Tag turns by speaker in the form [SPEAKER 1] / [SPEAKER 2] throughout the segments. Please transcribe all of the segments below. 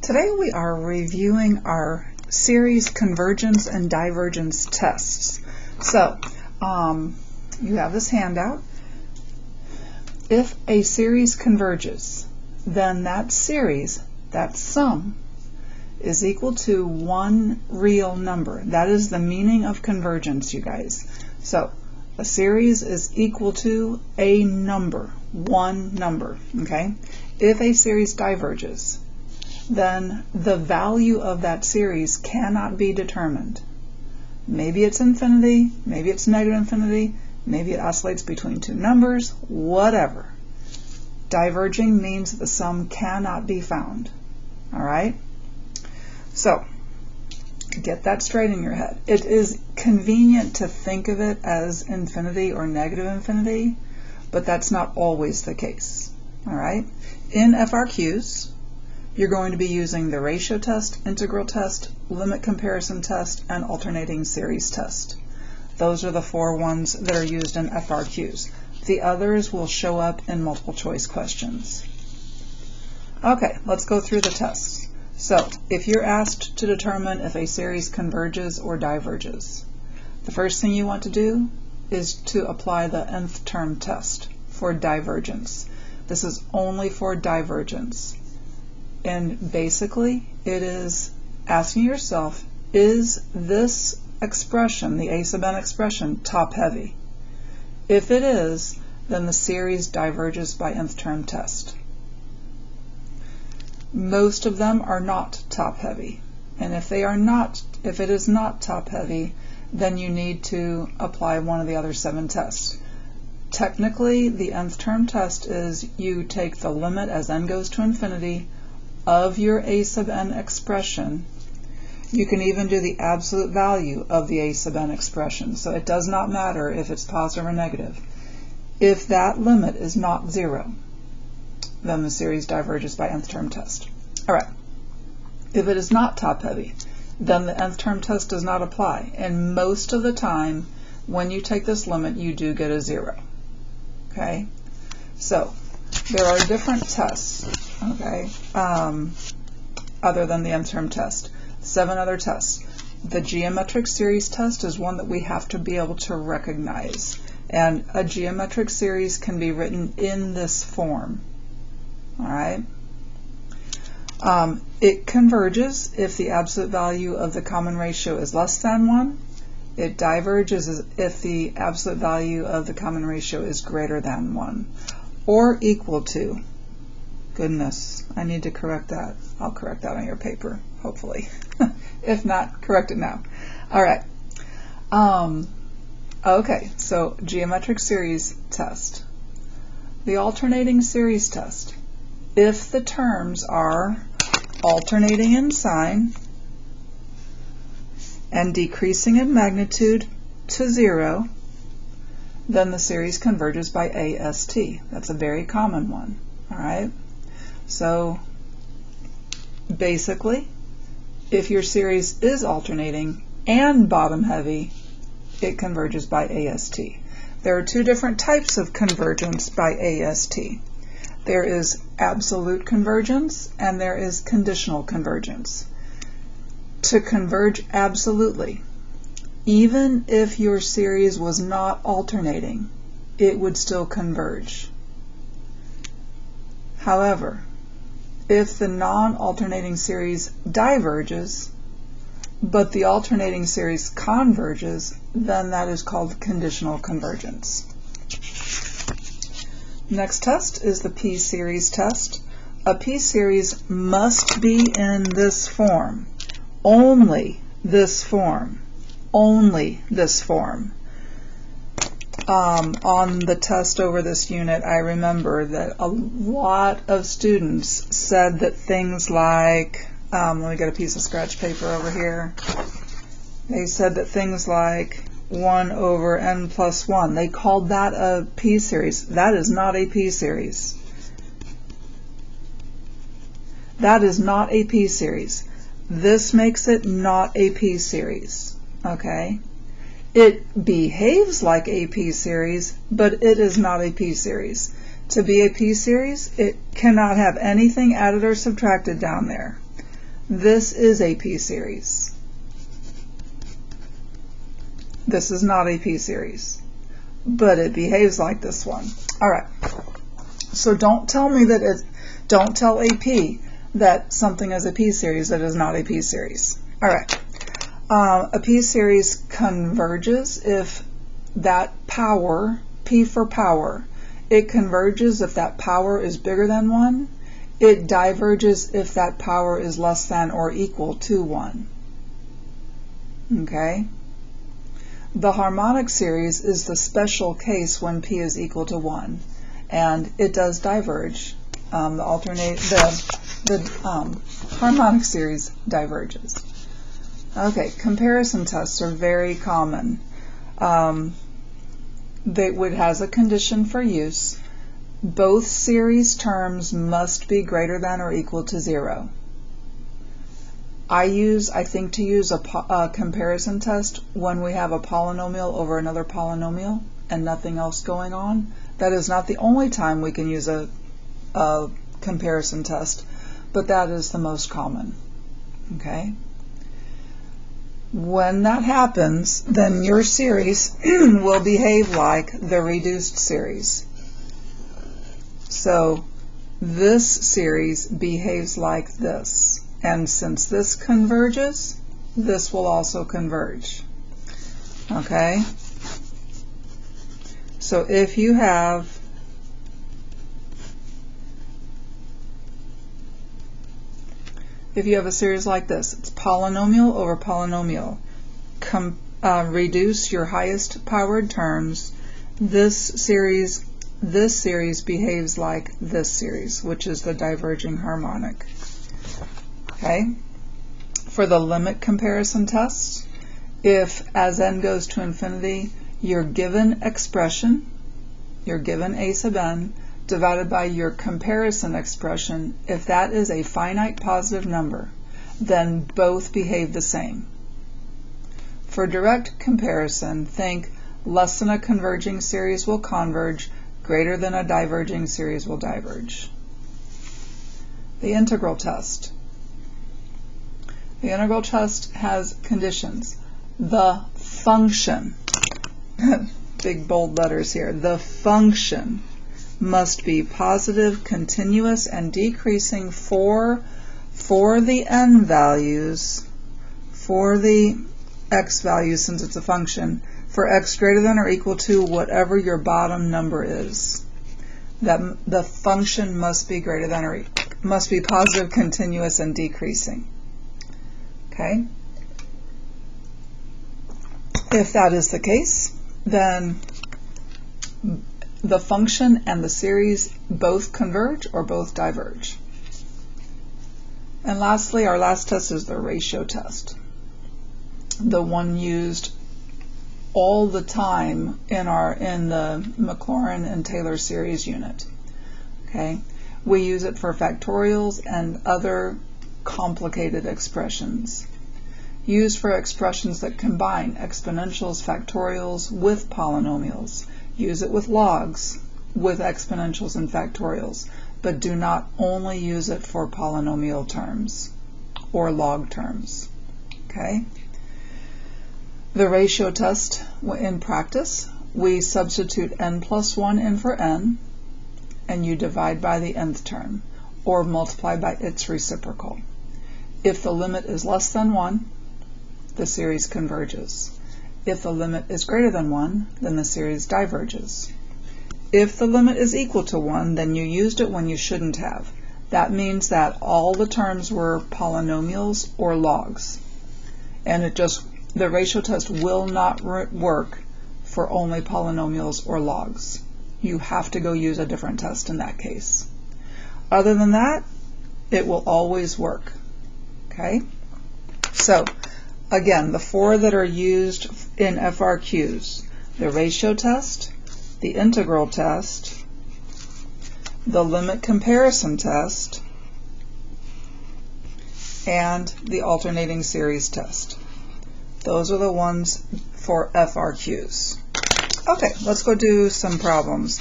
[SPEAKER 1] Today we are reviewing our series convergence and divergence tests. So, you have this handout. If a series converges, then that series, that sum, is equal to one real number. That is the meaning of convergence, you guys. So, a series is equal to a number, one number, okay? If a series diverges, then the value of that series cannot be determined. Maybe it's infinity, maybe it's negative infinity, maybe it oscillates between two numbers, whatever. Diverging means the sum cannot be found. All right? So, get that straight in your head. It is convenient to think of it as infinity or negative infinity, but that's not always the case. All right? In FRQs, you're going to be using the ratio test, integral test, limit comparison test, and alternating series test. Those are the four ones that are used in FRQs. The others will show up in multiple choice questions. Okay, let's go through the tests. So, if you're asked to determine if a series converges or diverges, the first thing you want to do is to apply the nth term test for divergence. This is only for divergence. And basically, it is asking yourself, is this expression, the a sub n expression, top-heavy? If it is, then the series diverges by nth term test. Most of them are not top-heavy. And if it is not top-heavy, then you need to apply one of the other 7 tests. Technically, the nth term test is you take the limit as n goes to infinity of your a sub n expression. You can even do the absolute value of the a sub n expression, so it does not matter if it's positive or negative. If that limit is not 0, then the series diverges by nth term test. All right. If it is not top-heavy, then the nth term test does not apply, and most of the time when you take this limit you do get a 0. Okay? So there are different tests, okay, other than the nth term test. 7 other tests. The geometric series test is one that we have to be able to recognize. And a geometric series can be written in this form. All right? It converges if the absolute value of the common ratio is less than 1. It diverges if the absolute value of the common ratio is greater than 1. Or equal to. Goodness, I need to correct that. I'll correct that on your paper, hopefully. If not, correct it now. All right. Okay, so geometric series test. The alternating series test. If the terms are alternating in sign and decreasing in magnitude to 0, then the series converges by AST. That's a very common one. All right? So basically, if your series is alternating and bottom heavy, it converges by AST. There are 2 different types of convergence by AST. There is absolute convergence and there is conditional convergence. To converge absolutely, even if your series was not alternating, it would still converge. However, if the non-alternating series diverges, but the alternating series converges, then that is called conditional convergence. Next test is the p-series test. A p-series must be in this form. Only this form. Only this form. On the test over this unit, I remember that a lot of students said that things like, let me get a piece of scratch paper over here. They said that things like 1 over n plus 1, they called that a p-series. That is not a p-series. That is not a p-series. This makes it not a p-series. Okay? It behaves like a p-series, but it is not a p-series. To be a p-series, it cannot have anything added or subtracted down there. This is a p-series. This is not a p-series, but it behaves like this one. All right. So don't tell me that don't tell AP that something is a p-series that is not a p-series. All right. A p-series converges if that power, p for power, it converges if that power is bigger than 1. It diverges if that power is less than or equal to 1. Okay? The harmonic series is the special case when p is equal to 1, and it does diverge. The harmonic series diverges. Okay, comparison tests are very common. It has a condition for use. Both series terms must be greater than or equal to 0. I think to use a comparison test when we have a polynomial over another polynomial and nothing else going on. That is not the only time we can use a comparison test, but that is the most common. Okay? When that happens, then your series will behave like the reduced series. So this series behaves like this. And since this converges, this will also converge. Okay? So if you have a series like this, it's polynomial over polynomial. Reduce your highest powered terms. This series behaves like this series, which is the diverging harmonic. Okay? For the limit comparison tests, if as n goes to infinity, your given expression, your given a sub n, divided by your comparison expression, if that is a finite positive number, then both behave the same. For direct comparison, think less than a converging series will converge, greater than a diverging series will diverge. The integral test. The integral test has conditions. The function, big bold letters here, the function must be positive, continuous, and decreasing for the n values, for the x values since it's a function, for x greater than or equal to whatever your bottom number is. That the function must be greater than or must be positive, continuous, and decreasing. Okay? If that is the case, then the function and the series both converge or both diverge. And lastly, our last test is the ratio test, the one used all the time in the Maclaurin and Taylor series unit. Okay, we use it for factorials and other complicated expressions. Used for expressions that combine exponentials, factorials with polynomials. Use it with logs, with exponentials and factorials, but do not only use it for polynomial terms or log terms. Okay? The ratio test, in practice, we substitute n plus 1 in for n, and you divide by the nth term, or multiply by its reciprocal. If the limit is less than 1, the series converges. If the limit is greater than 1, then the series diverges. If the limit is equal to 1, then you used it when you shouldn't have. That means that all the terms were polynomials or logs. And the ratio test will not work for only polynomials or logs. You have to go use a different test in that case. Other than that, it will always work. Okay? So, again, the 4 that are used in FRQs, the ratio test, the integral test, the limit comparison test, and the alternating series test. Those are the ones for FRQs. Okay, let's go do some problems.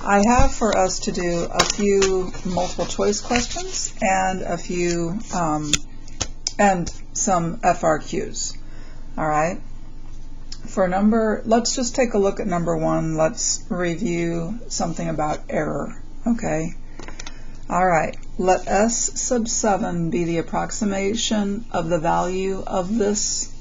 [SPEAKER 1] I have for us to do a few multiple choice questions and a few and some FRQs. All right. Let's just take a look at number 1. Let's review something about error. Okay. All right. Let S sub 7 be the approximation of the value of this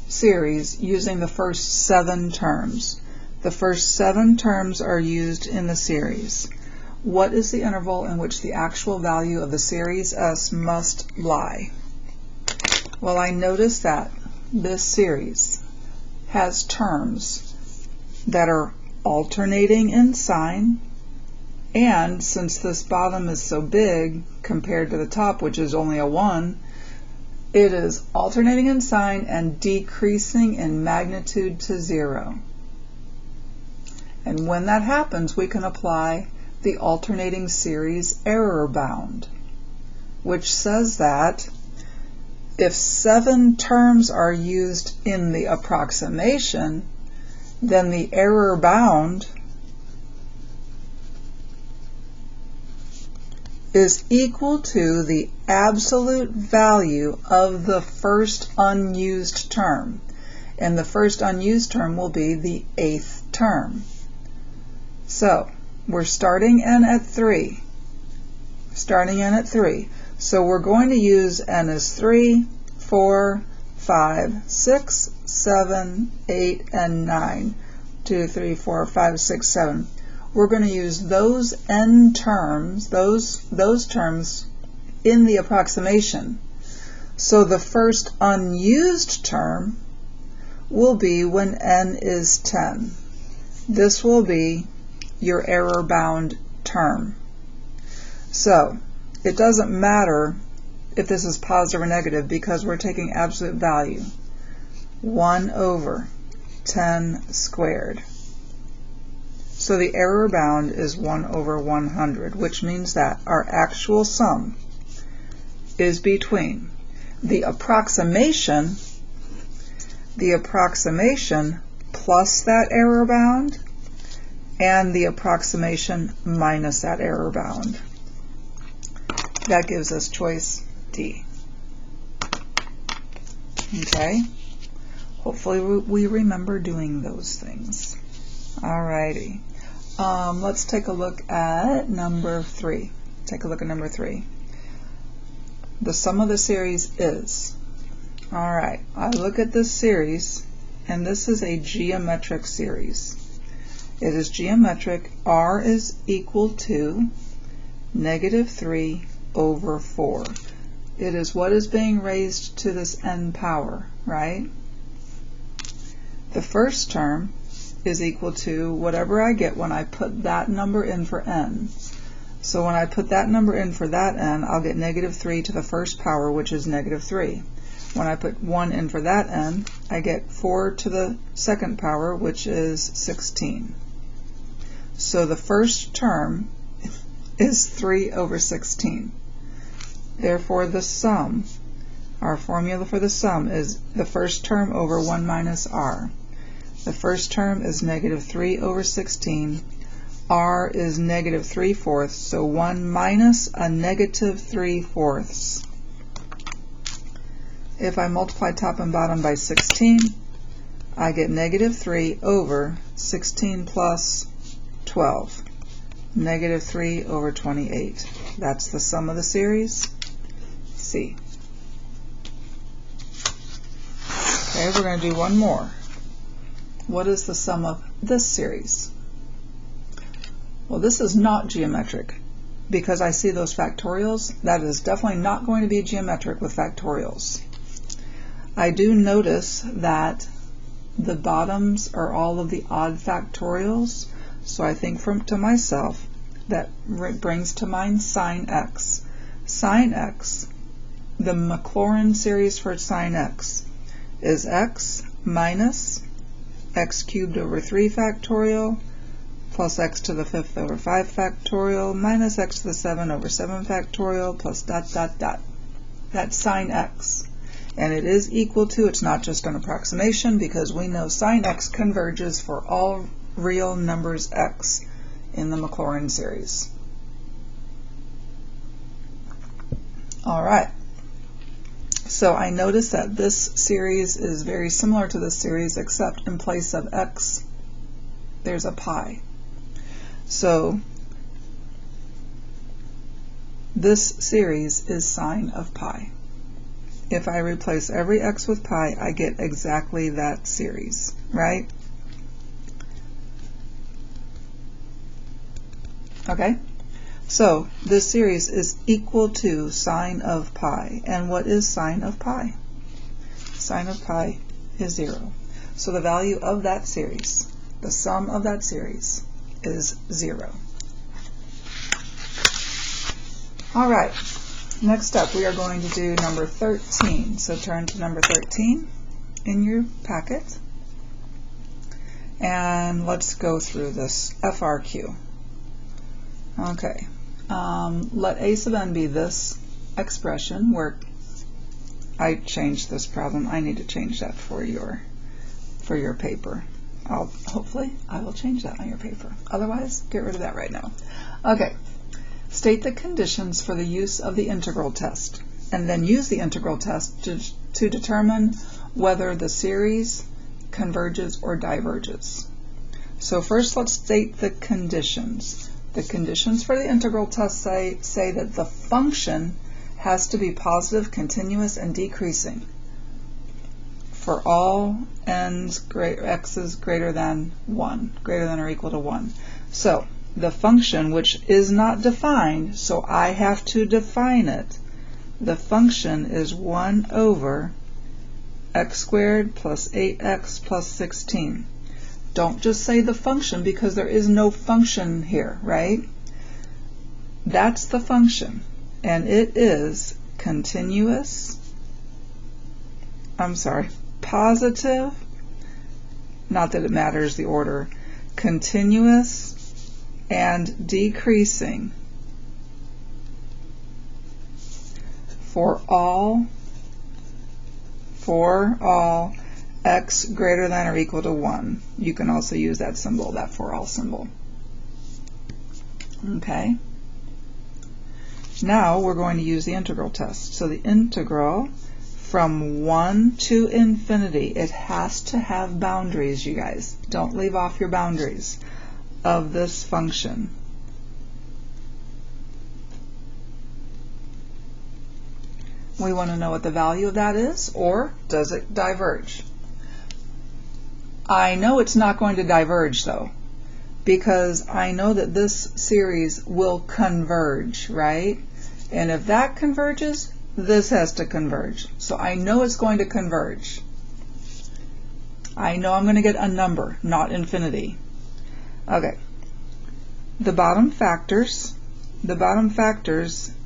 [SPEAKER 1] series using the first 7 terms. The first 7 terms are used in the series. What is the interval in which the actual value of the series S must lie? Well, I notice that this series has terms that are alternating in sign, and since this bottom is so big compared to the top, which is only a 1, it is alternating in sign and decreasing in magnitude to 0. And when that happens, we can apply the alternating series error bound, which says that if 7 terms are used in the approximation, then the error bound is equal to the absolute value of the first unused term. And the first unused term will be the 8th term. So we're starting n at 3. So we're going to use n as 3, 4, 5, 6, 7, 8, and 9. 2, 3, 4, 5, 6, 7. We're going to use those n terms, those terms in the approximation. So the first unused term will be when n is 10. This will be your error bound term. So it doesn't matter if this is positive or negative because we're taking absolute value. 1 over 10 squared. So the error bound is 1 over 100, which means that our actual sum is between the approximation plus that error bound and the approximation minus that error bound. That gives us choice D. Okay? Hopefully we remember doing those things. Alrighty. Let's take a look at number 3. The sum of the series is. Alright, I look at this series, and this is a geometric series. It is geometric. R is equal to negative 3 over 4. It is what is being raised to this n power, right? The first term is equal to whatever I get when I put that number in for n. So when I put that number in for that n, I'll get negative 3 to the first power, which is negative 3. When I put 1 in for that n, I get 4 to the second power, which is 16. So the first term is 3 over 16. Therefore, the sum, our formula for the sum is the first term over 1 minus r. The first term is negative 3 over 16. R is negative 3/4, so 1 minus a negative 3/4. If I multiply top and bottom by 16, I get negative 3 over 16 plus 12. Negative 3 over 28. That's the sum of the series, C. Okay, we're going to do one more. What is the sum of this series? Well, this is not geometric because I see those factorials. That is definitely not going to be geometric with factorials. I do notice that the bottoms are all of the odd factorials, so I think to myself that brings to mind sine x. Sine x, the Maclaurin series for sine x, is x minus x cubed over 3 factorial plus x to the 5th over 5 factorial minus x to the 7 over 7 factorial plus dot dot dot. That's sine x. And it is equal to, it's not just an approximation because we know sine x converges for all real numbers x in the Maclaurin series. All right. So I notice that this series is very similar to this series, except in place of x, there's a pi. So this series is sine of pi. If I replace every x with pi, I get exactly that series, right? Okay? So this series is equal to sine of pi. And what is sine of pi? Sine of pi is 0. So the value of that series, the sum of that series, is 0. All right, next up we are going to do number 13. So turn to number 13 in your packet. And let's go through this FRQ. Okay. Let a sub n be this expression where I changed this problem. I need to change that for your paper. Hopefully I will change that on your paper. Otherwise, get rid of that right now. Okay. State the conditions for the use of the integral test, and then use the integral test to determine whether the series converges or diverges. So first let's state the conditions. The conditions for the integral test say that the function has to be positive, continuous, and decreasing for all x's greater than 1, greater than or equal to 1. So the function, which is not defined, so I have to define it. The function is 1 over x squared plus 8x plus 16. Don't just say the function, because there is no function here, right? That's the function, and it is positive, not that it matters the order, continuous and decreasing for all x greater than or equal to 1. You can also use that symbol, that for all symbol. Okay. Now we're going to use the integral test. So the integral from 1 to infinity, it has to have boundaries, you guys. Don't leave off your boundaries of this function. We want to know what the value of that is, or does it diverge? I know it's not going to diverge though, because I know that this series will converge, right? And if that converges, this has to converge. So I know it's going to converge. I know I'm going to get a number, not infinity. Okay. The bottom factors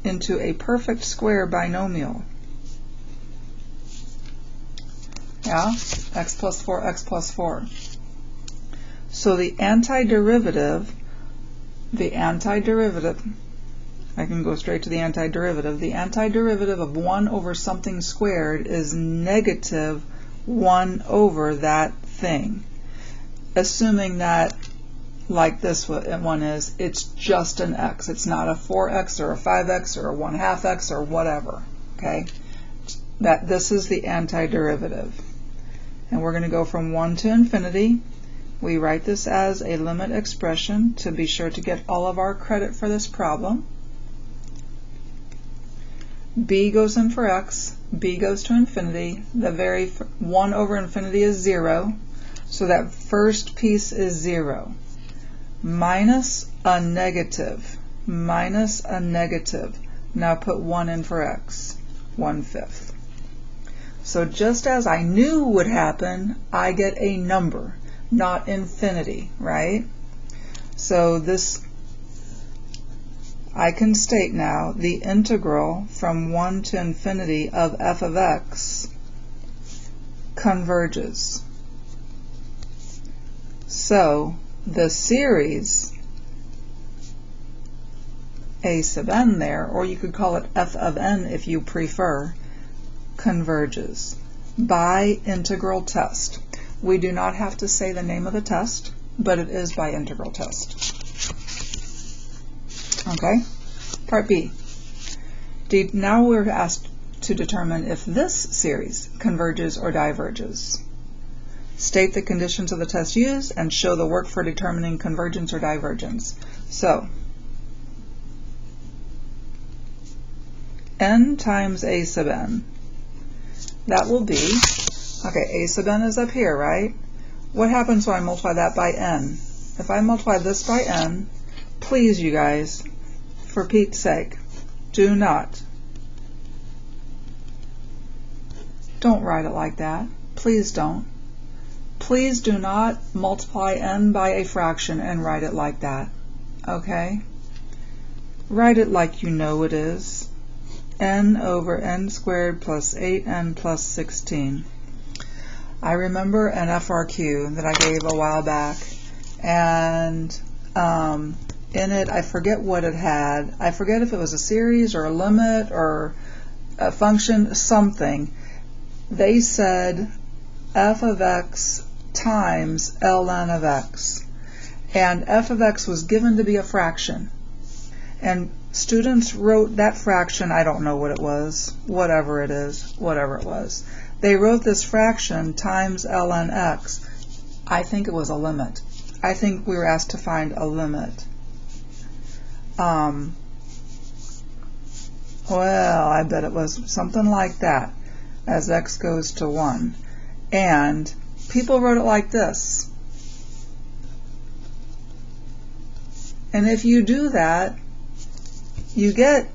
[SPEAKER 1] into a perfect square binomial. Yeah, x plus 4, x plus 4. So the antiderivative, I can go straight to the antiderivative. The antiderivative of 1 over something squared is negative 1 over that thing. Assuming that, like this one is, it's just an x. It's not a 4x or a 5x or a 1/2 x or whatever. Okay? That this is the antiderivative. And we're going to go from 1 to infinity. We write this as a limit expression to be sure to get all of our credit for this problem. B goes in for x, b goes to infinity. The very 1 over infinity is 0, so that first piece is 0. Minus a negative. Now put 1 in for x, 1/5. So just as I knew would happen, I get a number, not infinity, right? So this, I can state now, the integral from 1 to infinity of f of x converges. So the series a sub n there, or you could call it f of n if you prefer, converges by integral test. We do not have to say the name of the test, but it is by integral test. Okay? Part B. Now we're asked to determine if this series converges or diverges. State the conditions of the test used and show the work for determining convergence or divergence. So, n times a sub n. That will be, okay, a sub n is up here, right? What happens when I multiply that by n? If I multiply this by n, please, you guys, for Pete's sake, don't write it like that. Please don't. Please do not multiply n by a fraction and write it like that. Okay? Write it like you know it is. N over n squared plus 8n plus 16. I remember an FRQ that I gave a while back, and in it, I forget what it had. I forget if it was a series or a limit or a function, something. They said f of x times ln of x. And f of x was given to be a fraction. And students wrote that fraction, I don't know what it was, whatever it was. They wrote this fraction times ln x. I think it was a limit. I think we were asked to find a limit. Well, I bet it was something like that, as x goes to 1. And people wrote it like this. And if you do that, you get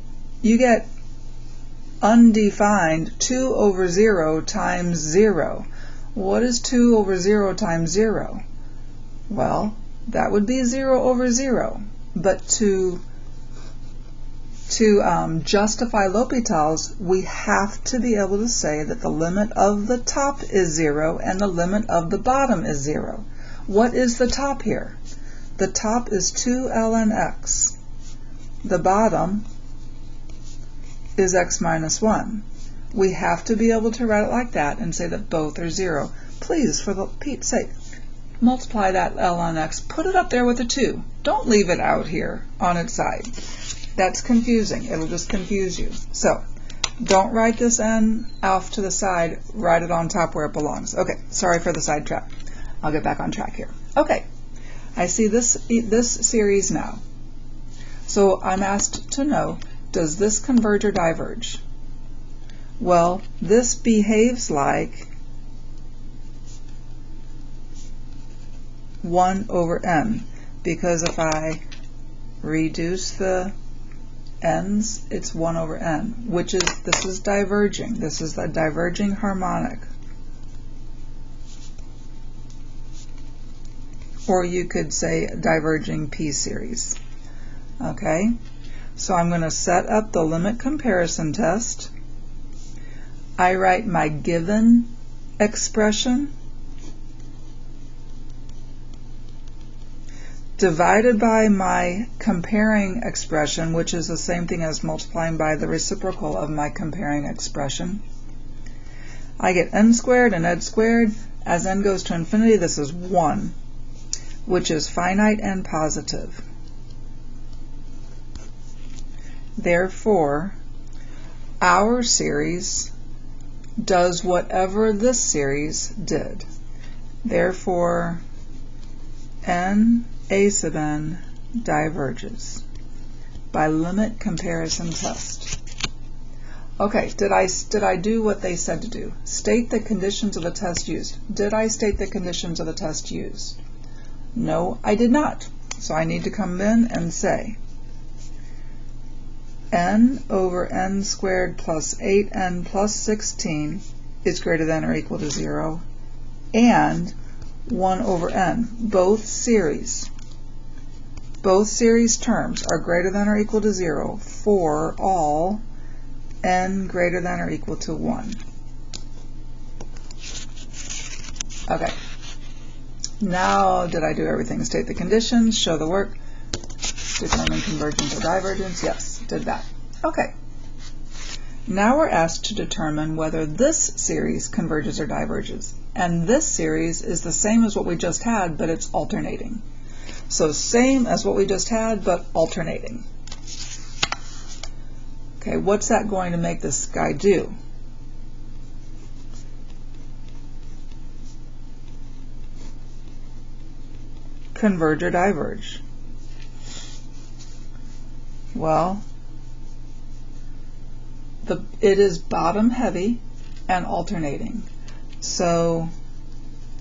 [SPEAKER 1] undefined 2 over 0 times 0. What is 2 over 0 times 0? Well, that would be 0 over 0. But to justify L'Hopital's, we have to be able to say that the limit of the top is 0 and the limit of the bottom is 0. What is the top here? The top is 2 ln x. The bottom is x minus 1. We have to be able to write it like that and say that both are 0. Please, for Pete's sake, multiply that ln x. Put it up there with a 2. Don't leave it out here on its side. That's confusing. It'll just confuse you. So, don't write this n off to the side. Write it on top where it belongs. Okay, sorry for the sidetrack. I'll get back on track here. Okay, I see this series now. So I'm asked to know, does this converge or diverge? Well, this behaves like 1 over n, because if I reduce the n's, it's 1 over n, which is, this is diverging. This is the diverging harmonic. Or you could say diverging p-series. Okay, so I'm going to set up the limit comparison test. I write my given expression divided by my comparing expression, which is the same thing as multiplying by the reciprocal of my comparing expression. I get n squared and n squared. As n goes to infinity, this is 1, which is finite and positive. Therefore, our series does whatever this series did. Therefore, n a sub n diverges by limit comparison test. Okay, did I do what they said to do? State the conditions of the test used. Did I state the conditions of the test used? No, I did not. So I need to come in and say n over n squared plus 8n plus 16 is greater than or equal to 0, and 1 over n. Both series terms are greater than or equal to 0 for all n greater than or equal to 1. Okay. Now, did I do everything? State the conditions, show the work, determine convergence or divergence? Yes, did that. Okay. Now we're asked to determine whether this series converges or diverges. And this series is the same as what we just had, but it's alternating. So same as what we just had, but alternating. Okay, what's that going to make this guy do? Converge or diverge? Well, it is bottom heavy and alternating. So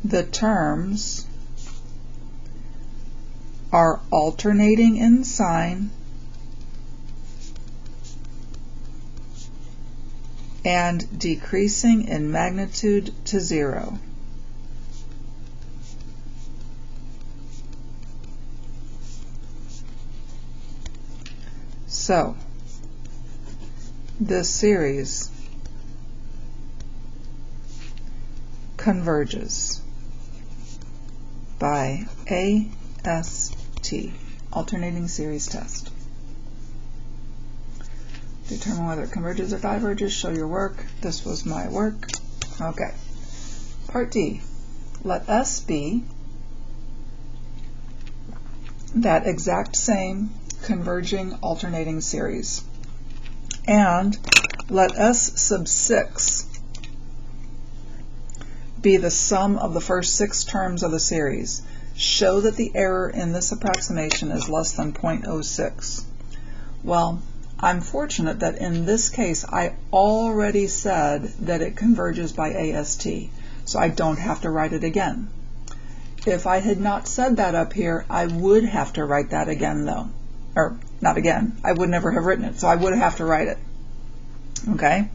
[SPEAKER 1] the terms are alternating in sign and decreasing in magnitude to 0. So this series converges by AST, alternating series test. Determine whether it converges or diverges. Show your work. This was my work. Okay. Part D. Let S be that exact same converging alternating series. And let S sub 6 be the sum of the first 6 terms of the series. Show that the error in this approximation is less than 0.06. Well, I'm fortunate that in this case I already said that it converges by AST, so I don't have to write it again. If I had not said that up here, I would have to write that again though. Or not again, I would never have written it, so I would have to write it. Okay,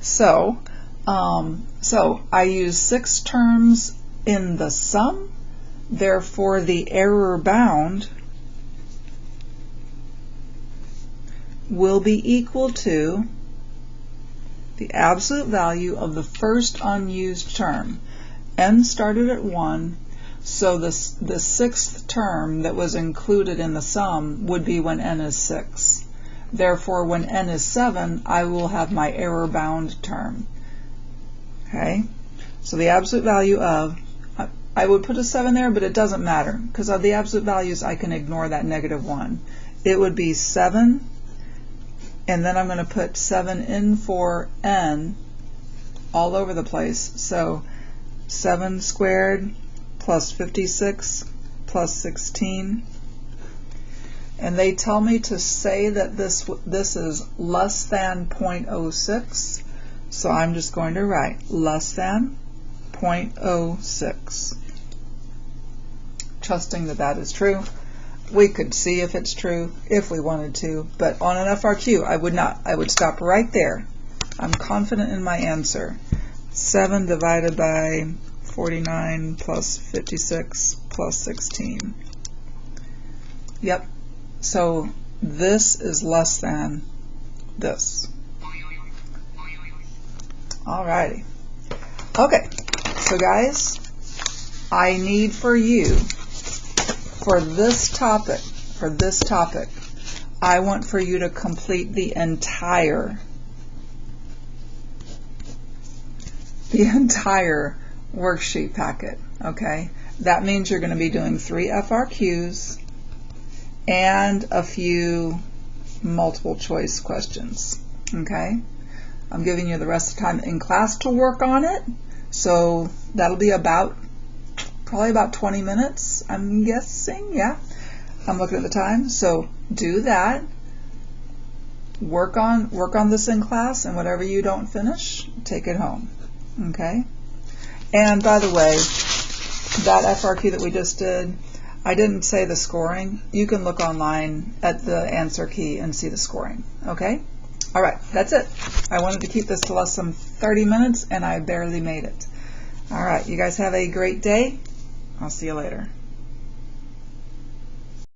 [SPEAKER 1] so I use 6 terms in the sum, therefore the error bound will be equal to the absolute value of the first unused term. N started at 1, so the 6th term that was included in the sum would be when N is 6. Therefore, when N is 7, I will have my error bound term. Okay, so the absolute value of, I would put a 7 there, but it doesn't matter, because of the absolute values I can ignore that -1. It would be 7, and then I'm going to put 7 in for N all over the place. So 7 squared plus 56 plus 16. And they tell me to say that this is less than 0.06. So I'm just going to write less than 0.06. Trusting that that is true. We could see if it's true if we wanted to, but on an FRQ I would not. I would stop right there. I'm confident in my answer. 7 divided by 49 plus 56 plus 16. Yep. So this is less than this. Alrighty. Okay. So guys, I need for you, for this topic, I want for you to complete the entire worksheet packet, okay? That means you're going to be doing 3 FRQs and a few multiple choice questions, okay? I'm giving you the rest of the time in class to work on it, so that'll be probably about 20 minutes, I'm guessing, yeah. I'm looking at the time, so do that. Work on this in class, and whatever you don't finish, take it home. Okay? And by the way, that FRQ that we just did, I didn't say the scoring. You can look online at the answer key and see the scoring. Okay? All right, that's it. I wanted to keep this to less than 30 minutes, and I barely made it. All right, you guys have a great day. I'll see you later.